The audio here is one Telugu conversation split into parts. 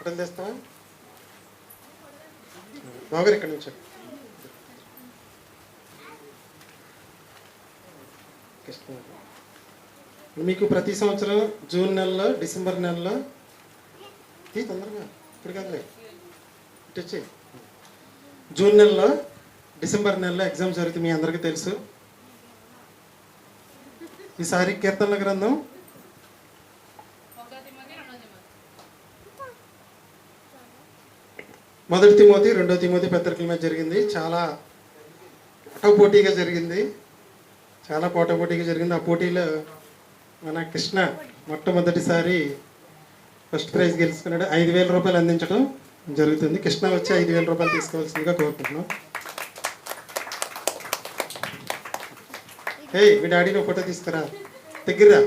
అప్పుడు తెస్తావా బాగారు ఇక్కడ నుంచి మీకు ప్రతి సంవత్సరం జూన్ నెలలో డిసెంబర్ నెలలో తొందరగా ఇప్పుడు కదలే ఇటు జూన్ నెలలో డిసెంబర్ నెలలో ఎగ్జామ్ జరుగుతుంది మీ అందరికీ తెలుసు. ఈసారి కీర్తనల గ్రంథం మొదటి తిమోతి రెండో తిమోతి పత్రికల మీద జరిగింది. చాలా పోటాపోటీగా జరిగింది. ఆ పోటీలో మన కృష్ణ మొట్టమొదటిసారి ఫస్ట్ ప్రైజ్ గెలుచుకున్నాడు. 5,000 రూపాయలు అందించడం జరుగుతుంది. కృష్ణ వచ్చి 5,000 రూపాయలు తీసుకోవాల్సిందిగా కోరుకుంటున్నాం. మీ డాడీని ఫోటో తీసుకురా, దగ్గరరా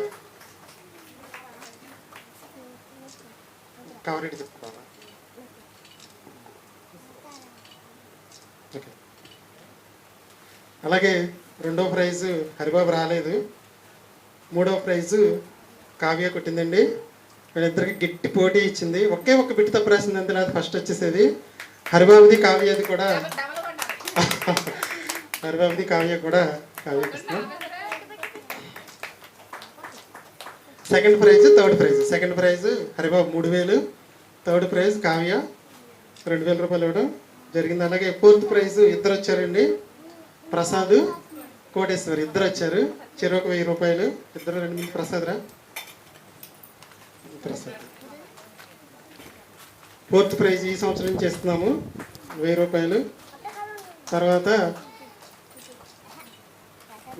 కవరేటి చెప్తారా. ఓకే, అలాగే రెండో ప్రైజు హరిబాబు రాలేదు. మూడవ ప్రైజు కావ్య కొట్టిందండి. వీళ్ళిద్దరికి గట్టి పోటీ ఇచ్చింది. ఒకే ఒక్క బిట్ తప్పు రాసింది అంతే, నాకు ఫస్ట్ వచ్చేసేది. హరిబాబుది కావ్య కూడా కావ్యకి ఇస్తున్నాం. Second prize third prize. Second prize Haribabu 3,000, third prize Kavya 2,000 రూపాయలు ఇవ్వడం జరిగింది. అలాగే ఫోర్త్ ప్రైజ్ ఇద్దరు వచ్చారండి, ప్రసాద్ కోటేశ్వరి ఇద్దరు వచ్చారు. చెరొక 1,000 రూపాయలు ఇద్దరు. 2 ప్రసాద్ రా ప్రసాద్. ఫోర్త్ ప్రైజ్ ఈ సంవత్సరం నుంచి ఇస్తున్నాము 1,000 రూపాయలు. తర్వాత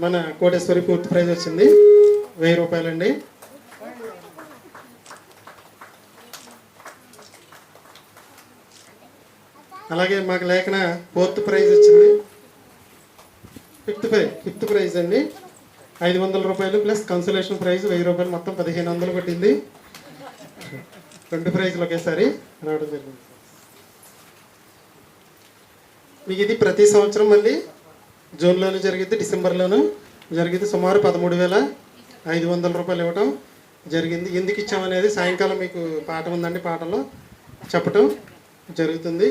మన కోటేశ్వరి ఫోర్త్ ప్రైజ్ వచ్చింది 1,000 రూపాయలండి. అలాగే మాకు లేఖన ఫోర్త్ ప్రైజ్ వచ్చింది. ఫిఫ్త్ ప్రైజ్ అండి 500 రూపాయలు ప్లస్ కన్సలేషన్ ప్రైజ్ 1,000 రూపాయలు, మొత్తం 1,500 పట్టింది. 2 ప్రైజ్లు ఒకేసారి రావడం జరిగింది. మీకు ఇది ప్రతి సంవత్సరం మళ్ళీ జూన్లోనూ జరిగింది, డిసెంబర్లోనూ జరిగింది. సుమారు 13,500 రూపాయలు ఇవ్వటం జరిగింది. ఎందుకు ఇచ్చామనేది సాయంకాలం మీకు పాఠం ఉందండి, పాఠంలో చెప్పటం జరుగుతుంది.